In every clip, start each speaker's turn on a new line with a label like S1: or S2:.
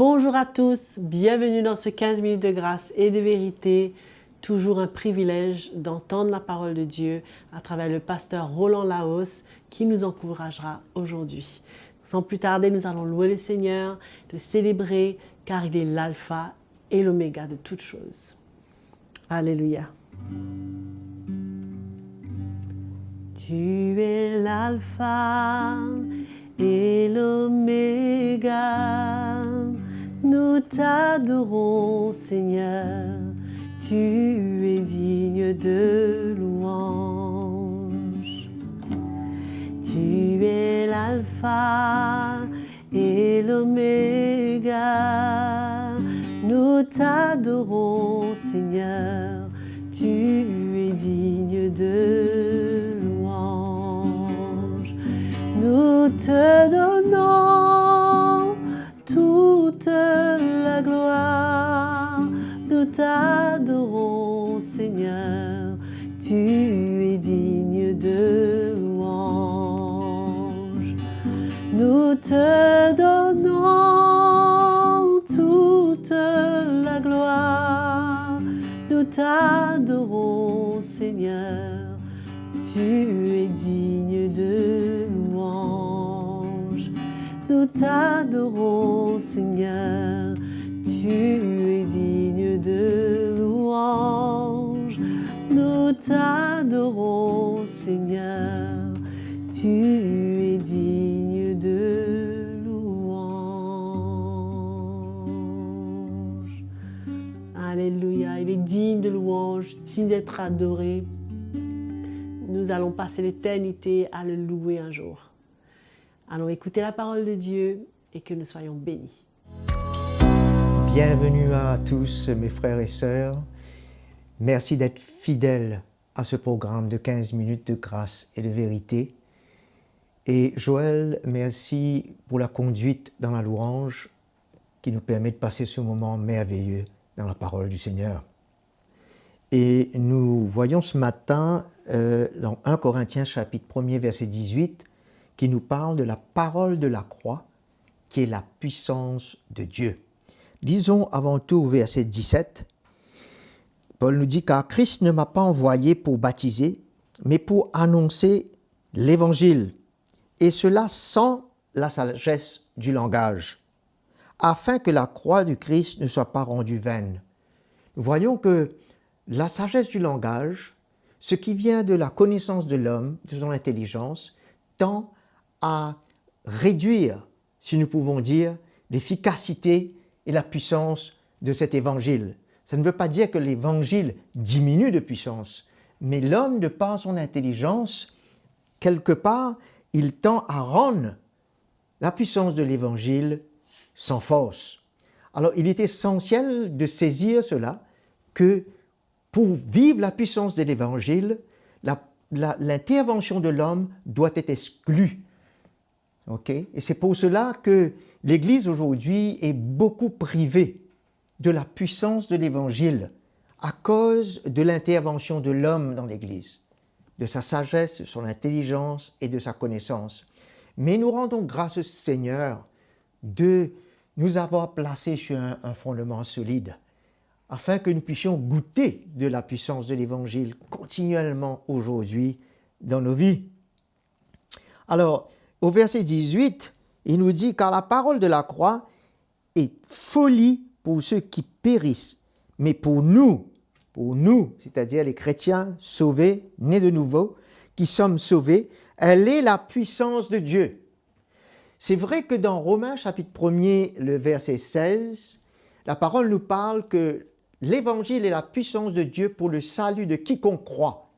S1: Bonjour à tous, bienvenue dans ce 15 minutes de grâce et de vérité. Toujours un privilège d'entendre la parole de Dieu à travers le pasteur Roland Laos qui nous encouragera aujourd'hui. Sans plus tarder, nous allons louer le Seigneur, le célébrer car il est l'alpha et l'oméga de toutes choses. Alléluia. Tu es l'alpha et l'oméga, nous t'adorons Seigneur, tu es digne de louange. Tu es l'alpha et l'oméga, nous t'adorons Seigneur, tu es digne de louange. Nous te donnons toute la gloire, nous t'adorons Seigneur, tu es digne de louange. Nous te donnons toute la gloire, nous t'adorons Seigneur, tu es digne de louange. Nous t'adorons Seigneur, tu es digne de louange. Nous t'adorons Seigneur, tu es digne de louange. Alléluia, il est digne de louange, digne d'être adoré. Nous allons passer l'éternité à le louer un jour. Allons écouter la parole de Dieu et que nous soyons bénis.
S2: Bienvenue à tous mes frères et sœurs. Merci d'être fidèles à ce programme de 15 minutes de grâce et de vérité. Et Joël, merci pour la conduite dans la louange qui nous permet de passer ce moment merveilleux dans la parole du Seigneur. Et nous voyons ce matin dans 1 Corinthiens chapitre 1er verset 18 qui nous parle de la parole de la croix qui est la puissance de Dieu. Lisons avant tout au verset 17. Paul nous dit « Car Christ ne m'a pas envoyé pour baptiser, mais pour annoncer l'évangile, et cela sans la sagesse du langage, afin que la croix du Christ ne soit pas rendue vaine. » Nous voyons que la sagesse du langage, ce qui vient de la connaissance de l'homme, de son intelligence, tend à réduire, si nous pouvons dire, l'efficacité et la puissance de cet évangile. Ça ne veut pas dire que l'évangile diminue de puissance, mais l'homme, de par son intelligence, quelque part, il tend à rendre la puissance de l'évangile sans force. Alors, il est essentiel de saisir cela, que pour vivre la puissance de l'évangile, l'intervention de l'homme doit être exclue. Okay? Et c'est pour cela que l'Église aujourd'hui est beaucoup privée de la puissance de l'Évangile à cause de l'intervention de l'homme dans l'Église, de sa sagesse, de son intelligence et de sa connaissance. Mais nous rendons grâce au Seigneur de nous avoir placés sur un fondement solide, afin que nous puissions goûter de la puissance de l'Évangile continuellement aujourd'hui dans nos vies. Alors, au verset 18, il nous dit « Car la parole de la croix est folie pour ceux qui périssent, mais pour nous, c'est-à-dire les chrétiens sauvés, nés de nouveau, qui sommes sauvés, elle est la puissance de Dieu. » C'est vrai que dans Romains chapitre 1er, le verset 16, la parole nous parle que l'Évangile est la puissance de Dieu pour le salut de quiconque croit.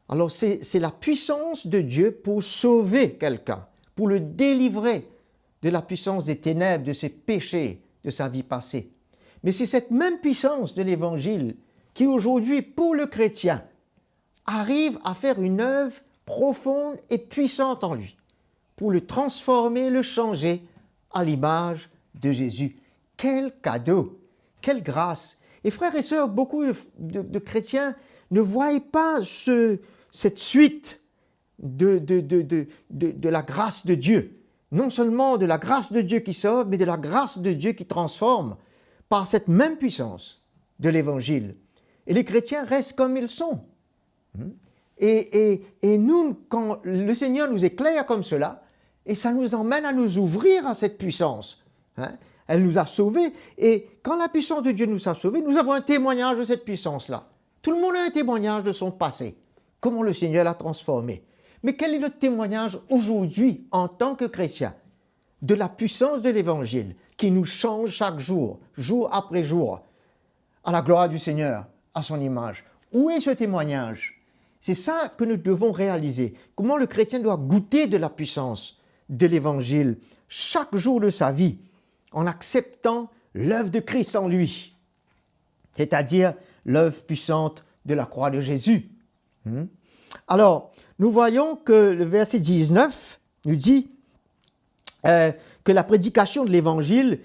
S2: Alors c'est la puissance de Dieu pour sauver quelqu'un, pour le délivrer de la puissance des ténèbres, de ses péchés, de sa vie passée. Mais c'est cette même puissance de l'Évangile qui aujourd'hui, pour le chrétien, arrive à faire une œuvre profonde et puissante en lui, pour le transformer, le changer à l'image de Jésus. Quel cadeau, quelle grâce! Et frères et sœurs, beaucoup de chrétiens ne voient pas cette suite de la grâce de Dieu. non seulement de la grâce de Dieu qui sauve, mais de la grâce de Dieu qui transforme par cette même puissance de l'Évangile. Et les chrétiens restent comme ils sont. Et nous, quand le Seigneur nous éclaire comme cela, et ça nous emmène à nous ouvrir à cette puissance. Elle nous a sauvés, et quand la puissance de Dieu nous a sauvés, nous avons un témoignage de cette puissance-là. Tout le monde a un témoignage de son passé, comment le Seigneur l'a transformé. Mais quel est notre témoignage aujourd'hui, en tant que chrétien, de la puissance de l'Évangile qui nous change chaque jour, jour après jour, à la gloire du Seigneur, à son image? Où est ce témoignage? C'est ça que nous devons réaliser. Comment le chrétien doit goûter de la puissance de l'Évangile chaque jour de sa vie, en acceptant l'œuvre de Christ en lui, c'est-à-dire l'œuvre puissante de la croix de Jésus. Alors, nous voyons que le verset 19 nous dit que la prédication de l'Évangile,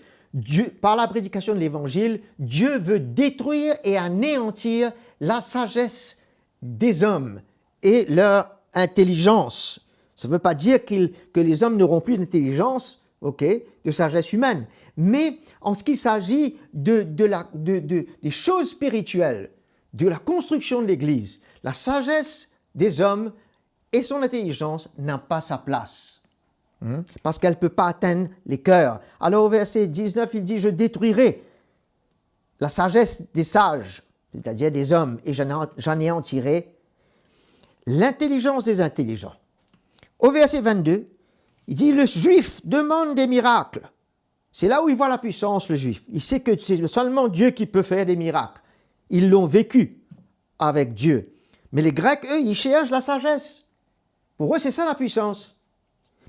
S2: par la prédication de l'Évangile, Dieu veut détruire et anéantir la sagesse des hommes et leur intelligence. Ça ne veut pas dire que les hommes n'auront plus d'intelligence, de sagesse humaine, mais en ce qu'il s'agit des choses spirituelles, de la construction de l'Église, la sagesse des hommes et son intelligence n'a pas sa place, parce qu'elle ne peut pas atteindre les cœurs. Alors au verset 19, il dit « Je détruirai la sagesse des sages, c'est-à-dire des hommes, et j'anéantirai l'intelligence des intelligents. » Au verset 22, il dit « Le juif demande des miracles. » C'est là où il voit la puissance, le juif. Il sait que c'est seulement Dieu qui peut faire des miracles. Ils l'ont vécu avec Dieu. Mais les Grecs, eux, ils cherchent la sagesse. Pour eux, c'est ça la puissance.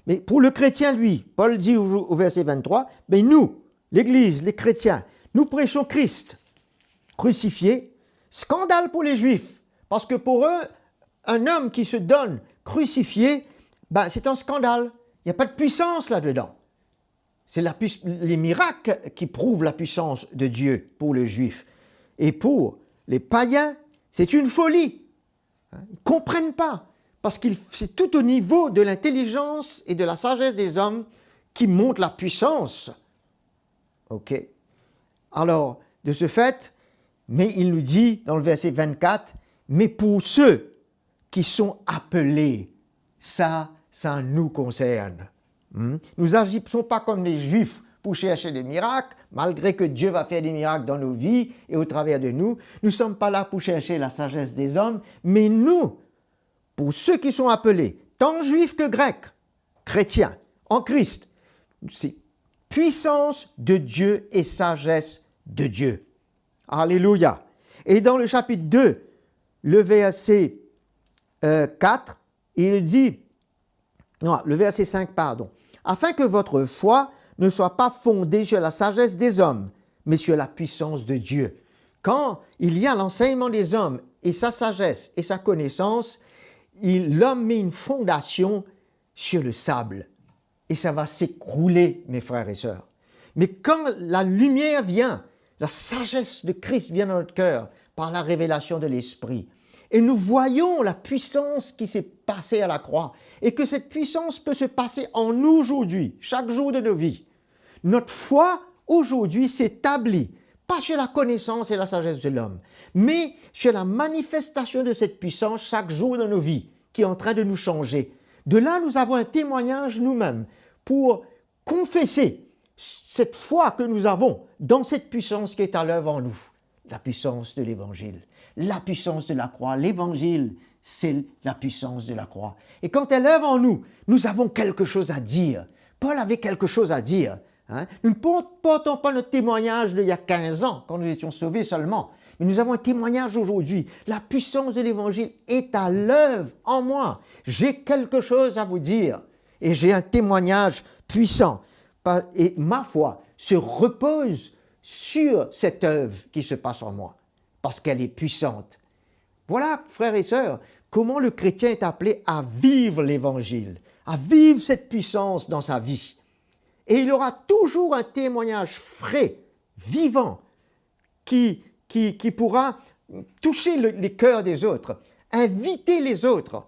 S2: Mais pour le chrétien, lui, Paul dit au verset 23, « Mais nous, l'Église, les chrétiens, nous prêchons Christ crucifié. » Scandale pour les Juifs, parce que pour eux, un homme qui se donne crucifié, c'est un scandale. Il n'y a pas de puissance là-dedans. C'est les miracles qui prouvent la puissance de Dieu pour le Juif. Et pour les païens, c'est une folie. Ils ne comprennent pas, parce que c'est tout au niveau de l'intelligence et de la sagesse des hommes qui montre la puissance. Alors, de ce fait, mais il nous dit dans le verset 24, « Mais pour ceux qui sont appelés, ça nous concerne. » Nous n'agissons pas comme les Juifs pour chercher des miracles, malgré que Dieu va faire des miracles dans nos vies et au travers de nous. Nous ne sommes pas là pour chercher la sagesse des hommes, mais nous, pour ceux qui sont appelés, tant juifs que grecs, chrétiens, en Christ, c'est puissance de Dieu et sagesse de Dieu. Alléluia. Et dans le chapitre 2, le verset 4, il dit, non, le verset 5, pardon, « Afin que votre foi ne soit pas fondée sur la sagesse des hommes, mais sur la puissance de Dieu. » Quand il y a l'enseignement des hommes et sa sagesse et sa connaissance, l'homme met une fondation sur le sable. Et ça va s'écrouler, mes frères et sœurs. Mais quand la lumière vient, la sagesse de Christ vient dans notre cœur par la révélation de l'Esprit. Et nous voyons la puissance qui s'est passée à la croix et que cette puissance peut se passer en nous aujourd'hui, chaque jour de nos vies. Notre foi aujourd'hui s'établit, pas sur la connaissance et la sagesse de l'homme, mais sur la manifestation de cette puissance chaque jour dans nos vies qui est en train de nous changer. De là, nous avons un témoignage nous-mêmes pour confesser cette foi que nous avons dans cette puissance qui est à l'œuvre en nous, la puissance de l'Évangile, la puissance de la croix. L'Évangile, c'est la puissance de la croix. Et quand elle œuvre en nous, nous avons quelque chose à dire. Paul avait quelque chose à dire. Nous ne portons pas notre témoignage d'il y a 15 ans, quand nous étions sauvés seulement, mais nous avons un témoignage aujourd'hui. La puissance de l'Évangile est à l'œuvre en moi. J'ai quelque chose à vous dire et j'ai un témoignage puissant. Et ma foi se repose sur cette œuvre qui se passe en moi, parce qu'elle est puissante. Voilà, frères et sœurs, comment le chrétien est appelé à vivre l'Évangile, à vivre cette puissance dans sa vie. Et il aura toujours un témoignage frais, vivant, qui pourra toucher les cœurs des autres, inviter les autres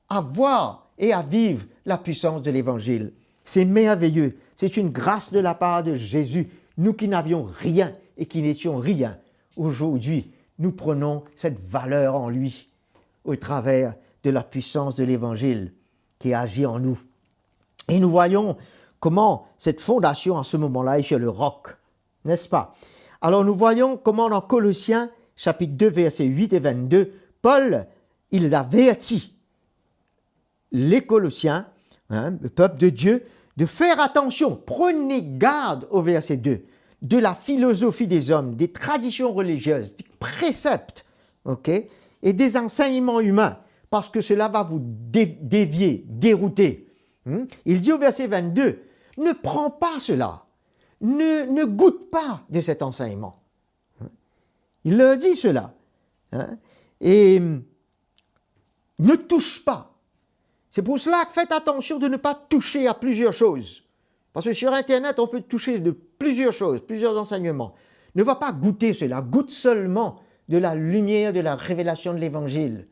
S2: à voir et à vivre la puissance de l'Évangile. C'est merveilleux. C'est une grâce de la part de Jésus. Nous qui n'avions rien et qui n'étions rien, aujourd'hui, nous prenons cette valeur en lui au travers de la puissance de l'Évangile qui agit en nous. Et nous voyons comment cette fondation à ce moment-là est sur le roc, n'est-ce pas? Alors nous voyons comment dans Colossiens chapitre 2 versets 8 et 22, Paul, il avertit les Colossiens, le peuple de Dieu, de faire attention, prenez garde au verset 2, de la philosophie des hommes, des traditions religieuses, des préceptes, et des enseignements humains, parce que cela va vous dévier, dérouter. Il dit au verset 22, ne prends pas cela, ne goûte pas de cet enseignement. Il leur dit cela. Et ne touche pas. C'est pour cela que faites attention de ne pas toucher à plusieurs choses. Parce que sur Internet, on peut toucher de plusieurs choses, plusieurs enseignements. Ne va pas goûter cela. Goûte seulement de la lumière de la révélation de l'Évangile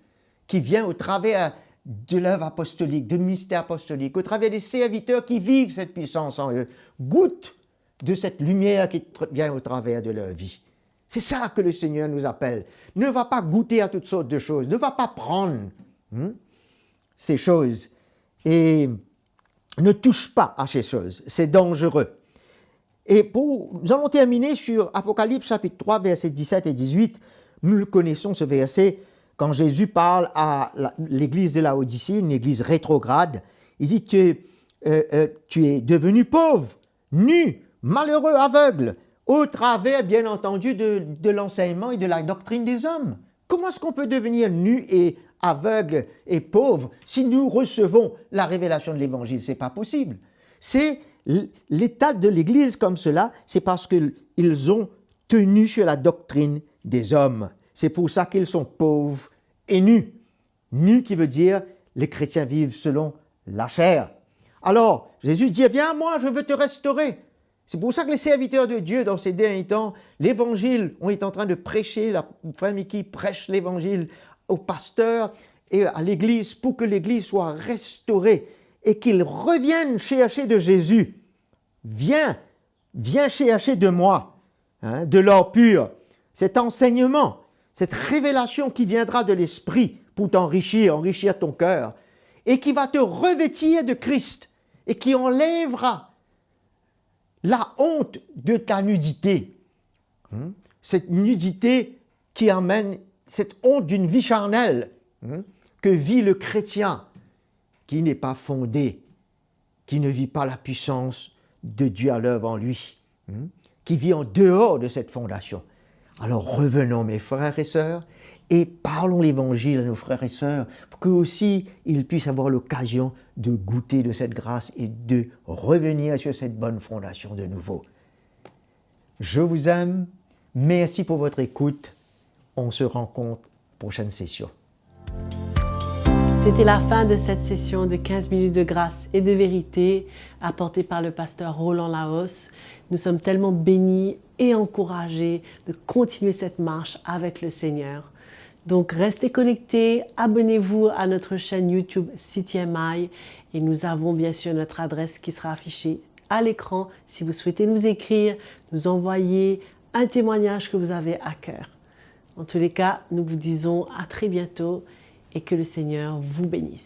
S2: qui vient au travers de l'œuvre apostolique, du mystère apostolique, au travers des serviteurs qui vivent cette puissance en eux. Goûte de cette lumière qui vient au travers de leur vie. C'est ça que le Seigneur nous appelle. Ne va pas goûter à toutes sortes de choses. Ne va pas prendre ces choses. Et ne touche pas à ces choses. C'est dangereux. Et nous allons terminer sur Apocalypse chapitre 3, versets 17 et 18. Nous le connaissons, ce verset, quand Jésus parle à l'église de Laodicée, une église rétrograde. Il dit, tu es devenu pauvre, nu, malheureux, aveugle, au travers, bien entendu, de l'enseignement et de la doctrine des hommes. Comment est-ce qu'on peut devenir nu et aveugle et pauvre si nous recevons la révélation de l'Évangile? Ce n'est pas possible. C'est l'état de l'Église comme cela, c'est parce qu'ils ont tenu sur la doctrine des hommes. C'est pour ça qu'ils sont pauvres et nus. Nus qui veut dire les chrétiens vivent selon la chair. Alors, Jésus dit, viens à moi, je veux te restaurer. C'est pour ça que les serviteurs de Dieu, dans ces derniers temps, l'Évangile, on est en train de prêcher, la frère Mickey prêche l'Évangile aux pasteurs et à l'Église pour que l'Église soit restaurée et qu'ils reviennent chercher de Jésus. Viens chercher de moi, de l'or pur, cet enseignement, cette révélation qui viendra de l'Esprit pour t'enrichir, enrichir ton cœur, et qui va te revêtir de Christ et qui enlèvera la honte de ta nudité. Cette nudité qui amène cette honte d'une vie charnelle que vit le chrétien qui n'est pas fondé, qui ne vit pas la puissance de Dieu à l'œuvre en lui, qui vit en dehors de cette fondation. Alors revenons mes frères et sœurs et parlons l'Évangile à nos frères et sœurs pour qu'eux aussi ils puissent avoir l'occasion de goûter de cette grâce et de revenir sur cette bonne fondation de nouveau. Je vous aime, merci pour votre écoute, on se rencontre prochaine session.
S1: C'était la fin de cette session de 15 minutes de grâce et de vérité apportée par le pasteur Roland Laos. Nous sommes tellement bénis et encouragés de continuer cette marche avec le Seigneur. Donc restez connectés, abonnez-vous à notre chaîne YouTube CTMI et nous avons bien sûr notre adresse qui sera affichée à l'écran si vous souhaitez nous écrire, nous envoyer un témoignage que vous avez à cœur. En tous les cas, nous vous disons à très bientôt et que le Seigneur vous bénisse.